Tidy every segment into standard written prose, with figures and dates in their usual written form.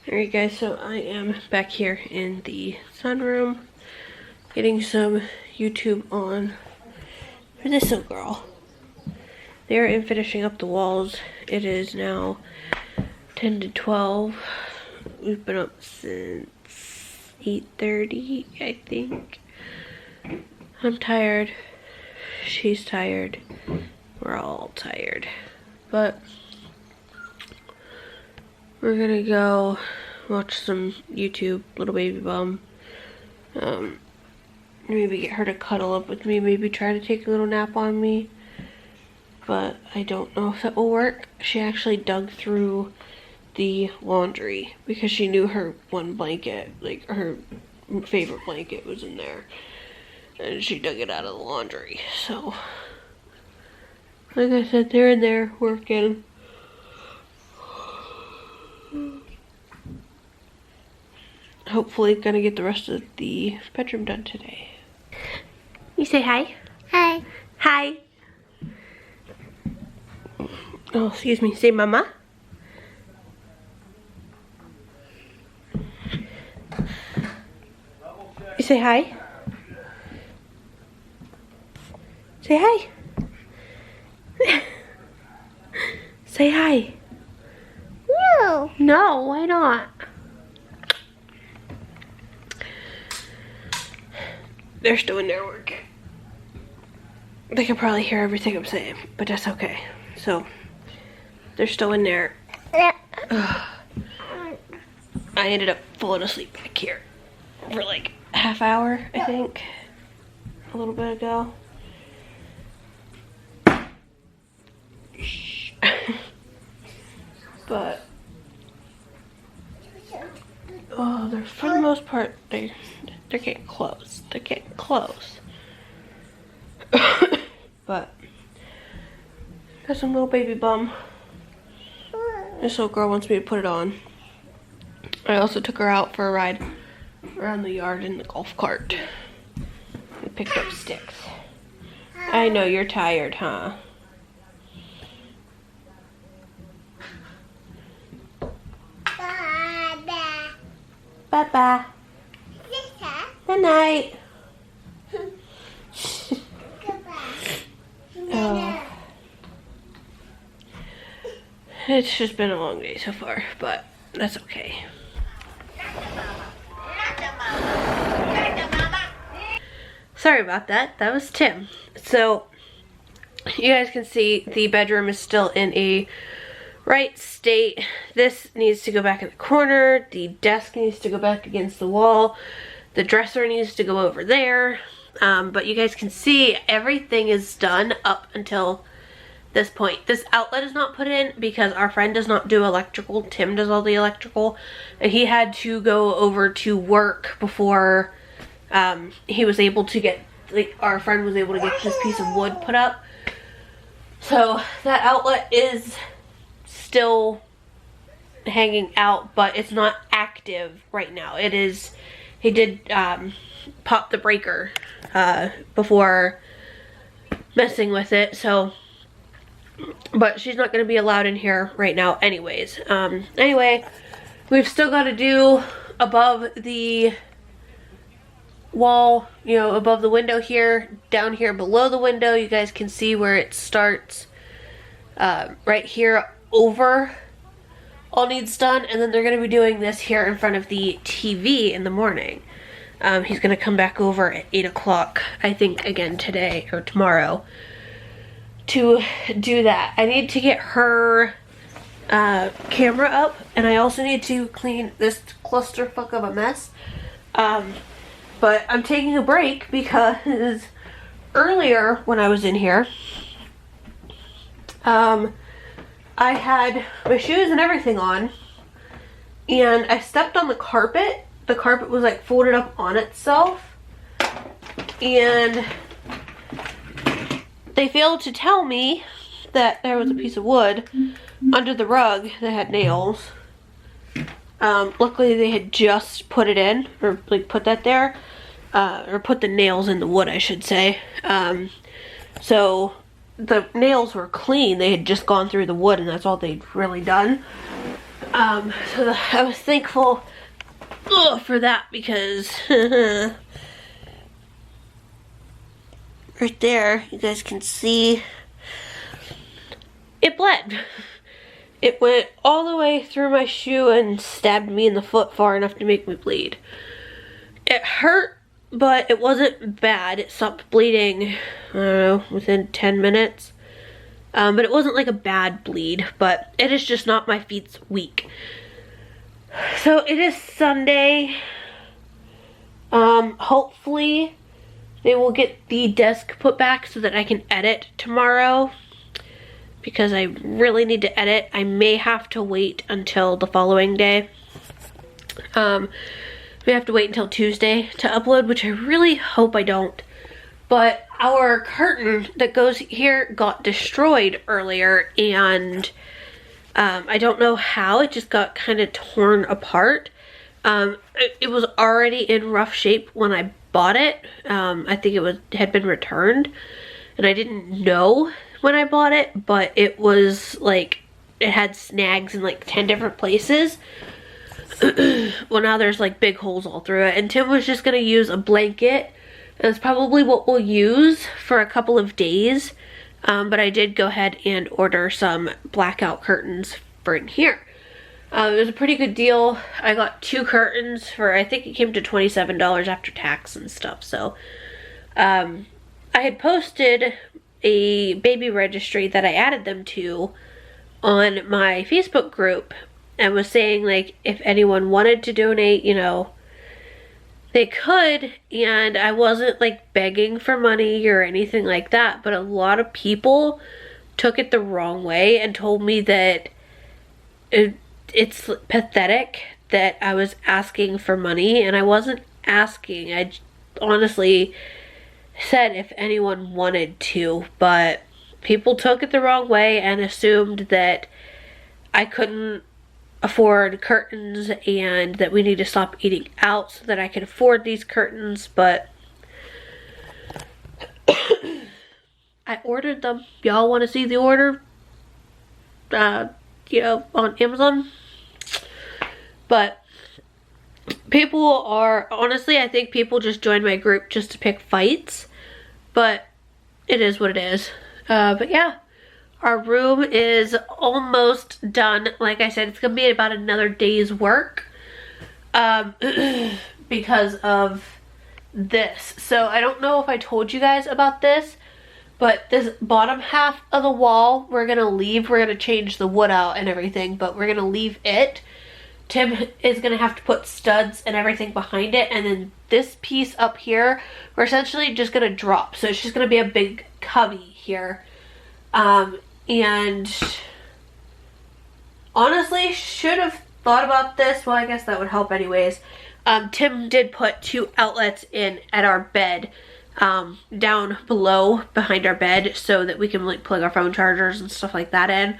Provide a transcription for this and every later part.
Alright guys, so I am back here in the sunroom getting some YouTube on for this little girl. They are in finishing up the walls. It is now 10 to 12. We've been up since 8:30, I think. I'm tired. She's tired. We're all tired. But we're gonna go watch some YouTube, Little Baby Bum. Maybe get her to cuddle up with me, maybe try to take a little nap on me. But I don't know if that will work. She actually dug through the laundry because she knew her one blanket, like her favorite blanket, was in there. And she dug it out of the laundry. So, like I said, they're in there working. Hopefully gonna get the rest of the bedroom done today. You say hi? Hi. Hi. Oh, excuse me. Say mama. You say hi? Say hi. Say hi. No. No, why not? They're still in there working. They can probably hear everything I'm saying, but that's okay. So, they're still in there. Ugh. I ended up falling asleep back here for like a half hour, I think, a little bit ago. But oh, they're, for the most part, they're getting close. They're getting close. But got some Little Baby Bum. This little girl wants me to put it on. I also took her out for a ride around the yard in the golf cart. We picked up sticks. I know you're tired, huh? Bye-bye. Good night. Oh. It's just been a long day so far, but that's okay. Sorry about that. That was Tim. So, you guys can see the bedroom is still in a right state. This needs to go back in the corner. The desk needs to go back against the wall. The dresser needs to go over there. But you guys can see everything is done up until this point. This outlet is not put in because our friend does not do electrical. Tim does all the electrical. And he had to go over to work before he was able to get, like, our friend was able to get this piece of wood put up. So that outlet is still hanging out, but it's not active right now. It is, he did pop the breaker before messing with it, so, but she's not going to be allowed in here right now anyways. Anyway, we've still got to do above the wall, you know, above the window here, down here below the window. You guys can see where it starts right here over all needs done, and then they're going to be doing this here in front of the TV in the morning. He's going to come back over at 8 o'clock, I think, again today or tomorrow to do that. I need to get her camera up, and I also need to clean this clusterfuck of a mess. But I'm taking a break because earlier when I was in here, I had my shoes and everything on, and I stepped on the carpet. The carpet was like folded up on itself, and they failed to tell me that there was a piece of wood under the rug that had nails. Luckily they had just put it in, or like put that there, or put the nails in the wood, I should say. So the nails were clean. They had just gone through the wood, and that's all they'd really done. So I was thankful for that because right there, you guys can see it bled. It went all the way through my shoe and stabbed me in the foot far enough to make me bleed. It hurt, but it wasn't bad. It stopped bleeding, I don't know, within 10 minutes. But it wasn't like a bad bleed, but it is just not my feet's weak. So it is Sunday. Hopefully they will get the desk put back so that I can edit tomorrow, because I really need to edit. I may have to wait until the following day. We have to wait until Tuesday to upload, which I really hope I don't. But our curtain that goes here got destroyed earlier, and I don't know how. It just got kind of torn apart. It was already in rough shape when I bought it. I think it had been returned, and I didn't know when I bought it, but it was like, it had snags in like 10 different places. Well, now there's like big holes all through it, and Tim was just gonna use a blanket. That's probably what we'll use for a couple of days, but I did go ahead and order some blackout curtains for in here. It was a pretty good deal. I got 2 curtains for, I think it came to $27 after tax and stuff. So I had posted a baby registry that I added them to on my Facebook group, and was saying like if anyone wanted to donate, you know, they could. And I wasn't like begging for money or anything like that, but a lot of people took it the wrong way and told me that it's pathetic that I was asking for money, and I wasn't asking. I honestly said if anyone wanted to, but people took it the wrong way and assumed that I couldn't afford curtains and that we need to stop eating out so that I can afford these curtains. But I ordered them. Y'all want to see the order? You know, on Amazon. But people are, honestly, I think people just join my group just to pick fights, but it is what it is. But yeah, our room is almost done. Like I said, it's gonna be about another day's work because of this. So I don't know if I told you guys about this, but this bottom half of the wall we're gonna leave. We're gonna change the wood out and everything, but we're gonna leave it. Tim is gonna have to put studs and everything behind it, and then this piece up here we're essentially just gonna drop. So it's just gonna be a big cubby here. And honestly, should have thought about this. Well, I guess that would help anyways. Tim did put 2 outlets in at our bed, down below behind our bed, so that we can like plug our phone chargers and stuff like that in.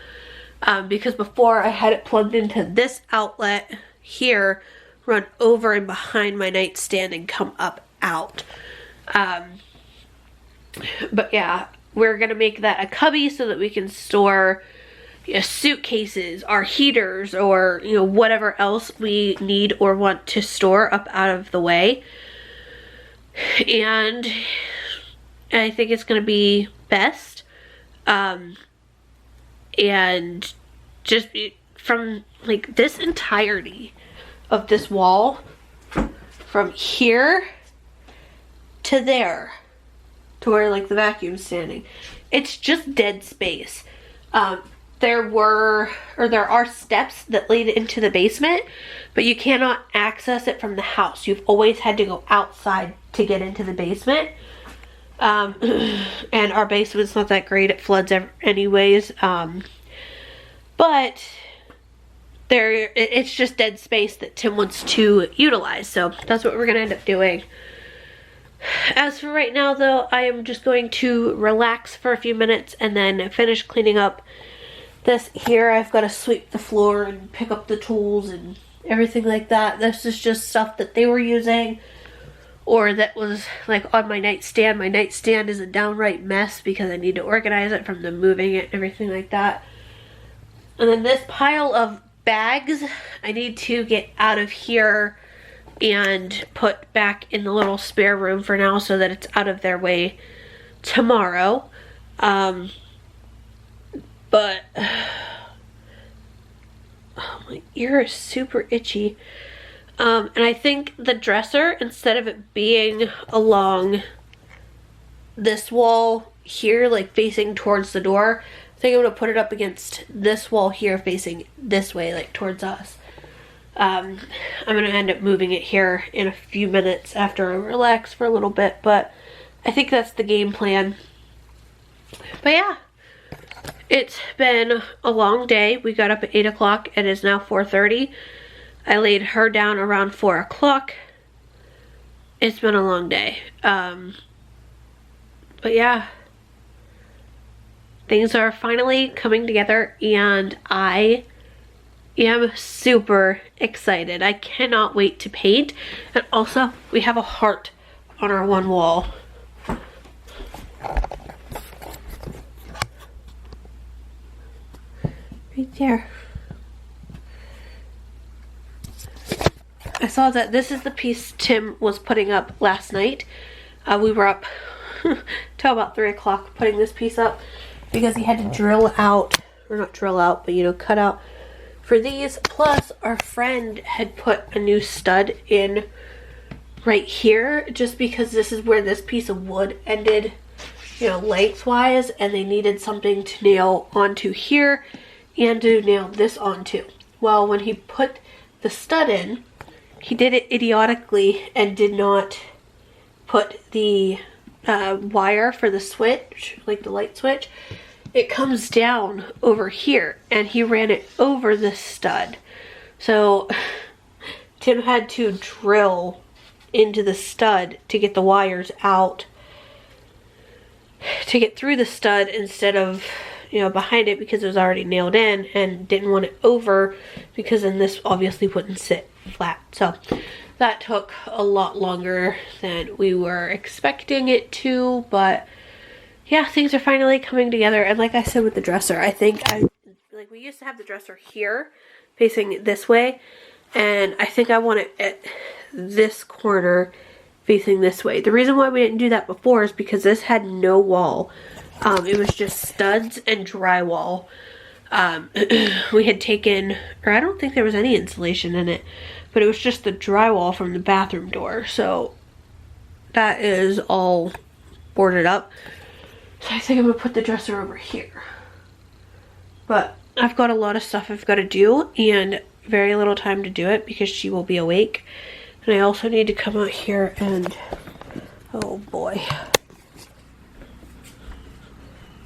Because before I had it plugged into this outlet here, run over and behind my nightstand and come up out. But yeah, we're gonna make that a cubby so that we can store, you know, suitcases, our heaters, or, you know, whatever else we need or want to store up out of the way. And I think it's gonna be best. And just from like this entirety of this wall, from here to there, to where like the vacuum's standing, it's just dead space. There are steps that lead into the basement, but you cannot access it from the house. You've always had to go outside to get into the basement. And our basement's not that great. It floods anyways. But it's just dead space that Tim wants to utilize. So that's what we're gonna end up doing. As for right now though, I am just going to relax for a few minutes and then finish cleaning up this here. I've got to sweep the floor and pick up the tools and everything like that. This is just stuff that they were using, or that was like on my nightstand. My nightstand is a downright mess because I need to organize it from them moving it and everything like that. And then this pile of bags I need to get out of here and put back in the little spare room for now so that it's out of their way tomorrow. But oh, my ear is super itchy. And I think the dresser, instead of it being along this wall here, like facing towards the door, I think I'm gonna put it up against this wall here facing this way, like towards us. I'm gonna end up moving it here in a few minutes after I relax for a little bit, but I think that's the game plan. But yeah, it's been a long day. We got up at 8 o'clock. It is now 4:30. I laid her down around 4 o'clock. It's been a long day. But yeah, things are finally coming together and I am super excited. I cannot wait to paint. And also, we have a heart on our one wall. Right there. I saw that this is the piece Tim was putting up last night. We were up till about 3 o'clock putting this piece up because he had to drill out, or not drill out, but you know, cut out for these. Plus our friend had put a new stud in right here just because this is where this piece of wood ended, you know, lengthwise, and they needed something to nail onto here and to nail this onto. Well, when he put the stud in, he did it idiotically and did not put the wire for the switch, like the light switch. It comes down over here and he ran it over the stud. So Tim had to drill into the stud to get the wires out to get through the stud instead of, you know, behind it because it was already nailed in, and didn't want it over because then this obviously wouldn't sit flat. So that took a lot longer than we were expecting it to, but yeah, things are finally coming together. And like I said with the dresser, I think like we used to have the dresser here facing this way, and I think I want it at this corner facing this way. The reason why we didn't do that before is because this had no wall. It was just studs and drywall. We had taken, or I don't think there was any insulation in it, but it was just the drywall from the bathroom door. So that is all boarded up. So I think I'm gonna put the dresser over here. But I've got a lot of stuff I've got to do and very little time to do it because she will be awake. And I also need to come out here and, oh boy,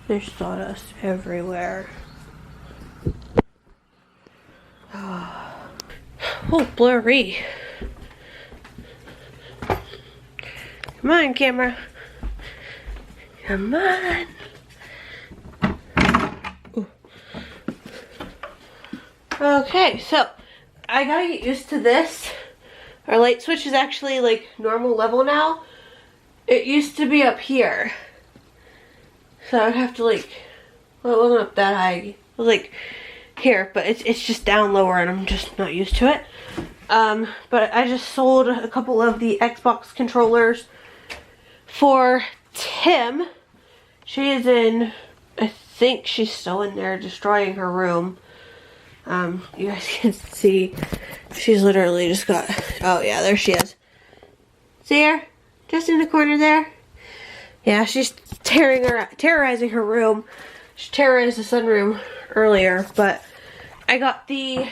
there's sawdust everywhere. Oh, blurry. Come on, camera. Come on. Ooh. Okay, so I gotta get used to this. Our light switch is actually like normal level now. It used to be up here. So I'd have to like, well, it wasn't up that high. It was like here, but it's just down lower and I'm just not used to it. But I just sold a couple of the Xbox controllers for Tim. She is in, I think she's still in there destroying her room. You guys can see she's literally just got, oh yeah, there she is. See her? Just in the corner there. Yeah, she's terrorizing her room. She terrorized the sunroom earlier, but I got the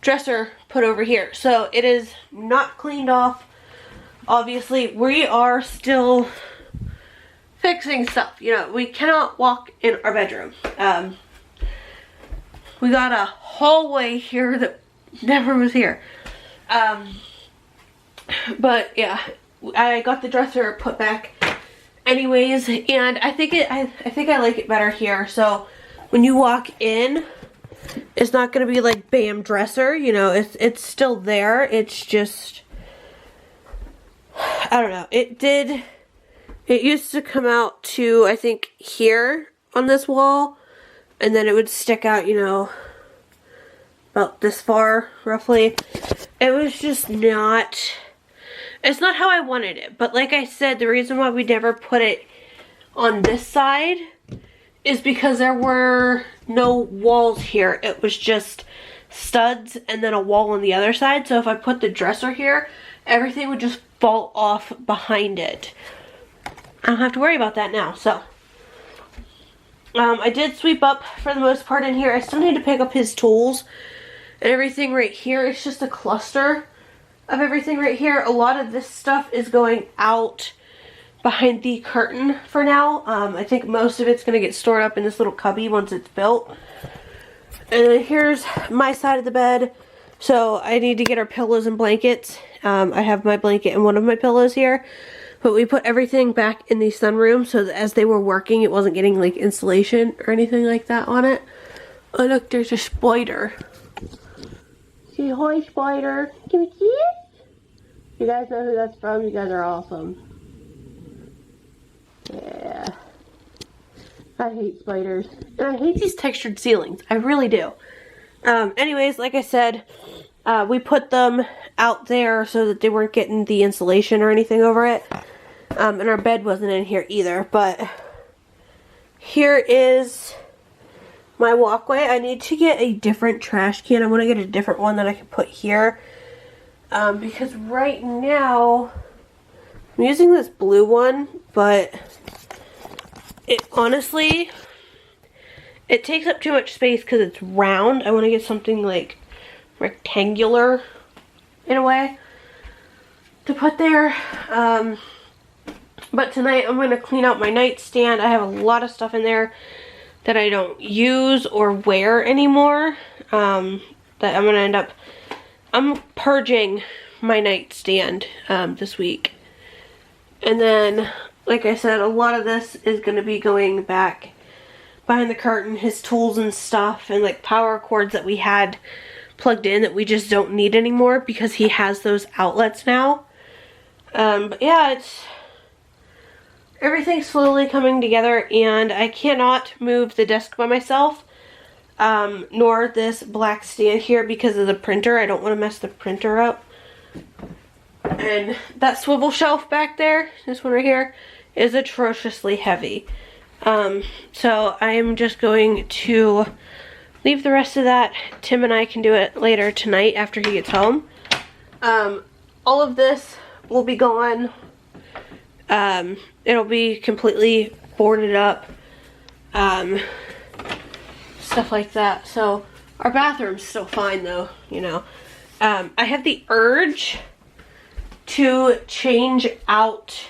dresser put over here. So it is not cleaned off. Obviously, we are still fixing stuff. You know, we cannot walk in our bedroom. We got a hallway here that never was here. But yeah, I got the dresser put back anyways, and I think I like it better here. So when you walk in, it's not gonna be like bam dresser, you know, it's still there. It's just, I don't know. It used to come out to, I think, here on this wall, and then it would stick out, you know, about this far, roughly. It was just not, it's not how I wanted it. But like I said, the reason why we never put it on this side is because there were no walls here. It was just studs and then a wall on the other side. So if I put the dresser here, everything would just fall off behind it. I don't have to worry about that now. So I did sweep up for the most part in here. I still need to pick up his tools and everything right here. It's just a cluster of everything right here. A lot of this stuff is going out behind the curtain for now. I think most of it's going to get stored up in this little cubby once it's built. And then here's my side of the bed. So I need to get our pillows and blankets. I have my blanket and one of my pillows here. But we put everything back in the sunroom so that as they were working, it wasn't getting like insulation or anything like that on it. Oh look, there's a spider. Say hi, spider. Give me a kiss. You guys know who that's from? You guys are awesome. Yeah. I hate spiders. And I hate these textured ceilings. I really do. Anyways, like I said, we put them out there so that they weren't getting the insulation or anything over it. And our bed wasn't in here either. But here is my walkway. I need to get a different trash can. I want to get a different one that I can put here. Because right now, I'm using this blue one, but it honestly, it takes up too much space because it's round. I want to get something like rectangular in a way to put there. But tonight I'm going to clean out my nightstand. I have a lot of stuff in there that I don't use or wear anymore. That I'm going to end up, I'm purging my nightstand this week. And then, like I said, a lot of this is going to be going back behind the curtain, his tools and stuff, and like power cords that we had plugged in that we just don't need anymore because he has those outlets now. But yeah, everything's slowly coming together, and I cannot move the desk by myself, nor this black stand here because of the printer. I don't want to mess the printer up. And that swivel shelf back there, this one right here, is atrociously heavy. So I am just going to leave the rest of that. Tim and I can do it later tonight after he gets home. All of this will be gone. It'll be completely boarded up. Stuff like that. So our bathroom's still fine though, you know. I have the urge to change out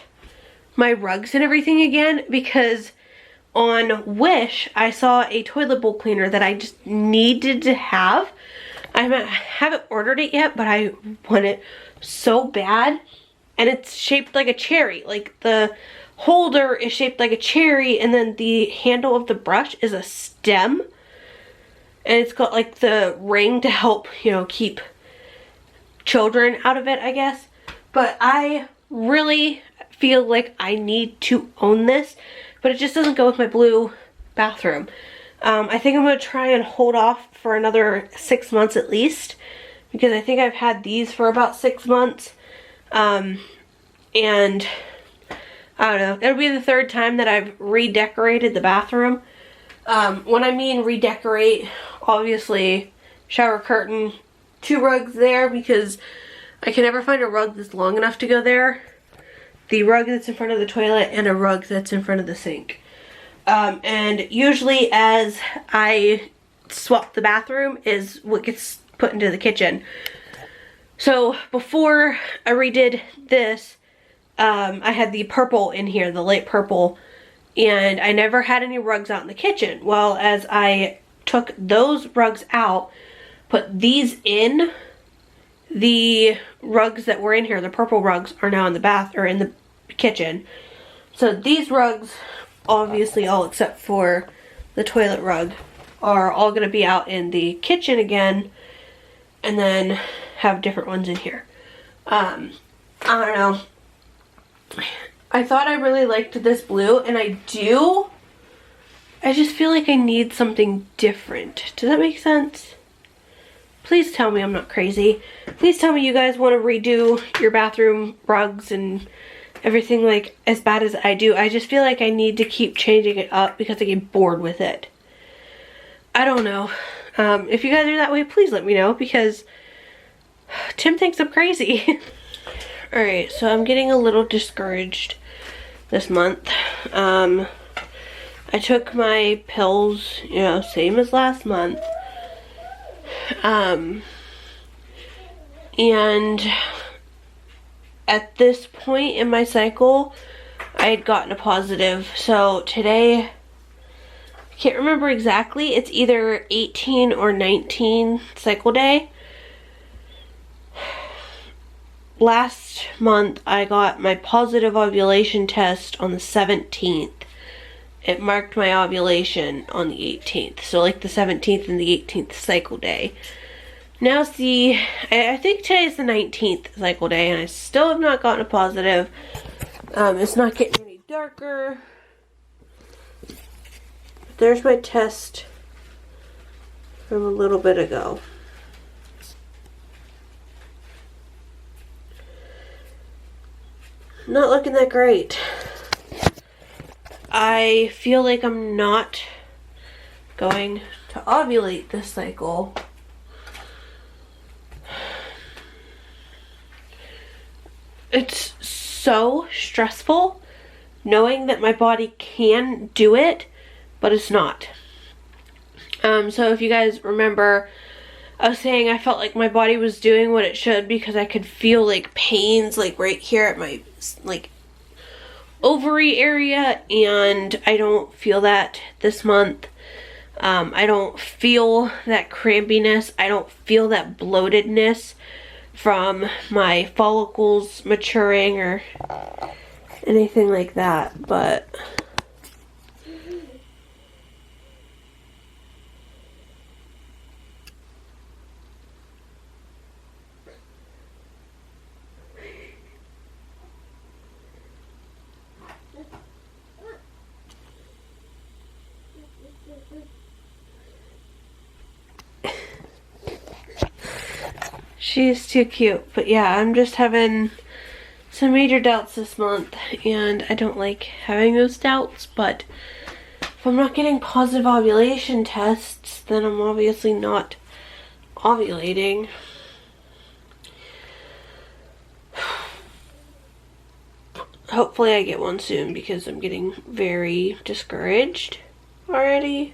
my rugs and everything again because on Wish I saw a toilet bowl cleaner that I just needed to have. I haven't ordered it yet, but I want it so bad. And it's shaped like a cherry. Like the holder is shaped like a cherry, and then the handle of the brush is a stem. And it's got like the ring to help, you know, keep children out of it, I guess. But I really feel like I need to own this, but it just doesn't go with my blue bathroom. I think I'm going to try and hold off for another 6 months at least, because I think I've had these for about 6 months. And I don't know, it'll be the third time that I've redecorated the bathroom. When I mean redecorate, obviously shower curtain, 2 rugs there because I can never find a rug that's long enough to go there. The rug that's in front of the toilet and a rug that's in front of the sink. And usually as I swap the bathroom is what gets put into the kitchen. So before I redid this, I had the purple in here, the light purple, and I never had any rugs out in the kitchen. Well, as I took those rugs out, put these in, the rugs that were in here, the purple rugs, are now in the bath or in the kitchen. So these rugs, obviously all except for the toilet rug, are all going to be out in the kitchen again, and then have different ones in here. I don't know. I thought I really liked this blue, and I do. I just feel like I need something different. Does that make sense? please tell me I'm not crazy. Please tell me you guys want to redo your bathroom rugs and everything like as bad as I do. I just feel like I need to keep changing it up because I get bored with it. I don't know. If you guys are that way, please let me know because Tim thinks I'm crazy. Alright, so I'm getting a little discouraged this month. I took my pills, you know, same as last month. And at this point in my cycle, I had gotten a positive. So today, I can't remember exactly, it's either 18 or 19 cycle day. Last month, I got my positive ovulation test on the 17th. It marked my ovulation on the 18th. So like the 17th and the 18th cycle day. Now see, I think today is the 19th cycle day and I still have not gotten a positive. It's not getting any darker. There's my test from a little bit ago. Not looking that great. I feel like I'm not going to ovulate this cycle. It's so stressful knowing that my body can do it, but it's not. So if you guys remember, I was saying I felt like my body was doing what it should because I could feel like pains like right here at my like ovary area, and I don't feel that this month. I don't feel that crampiness. I don't feel that bloatedness from my follicles maturing or anything like that, but she's too cute. But yeah, I'm just having some major doubts this month, and I don't like having those doubts, but if I'm not getting positive ovulation tests, then I'm obviously not ovulating. Hopefully I get one soon because I'm getting very discouraged already.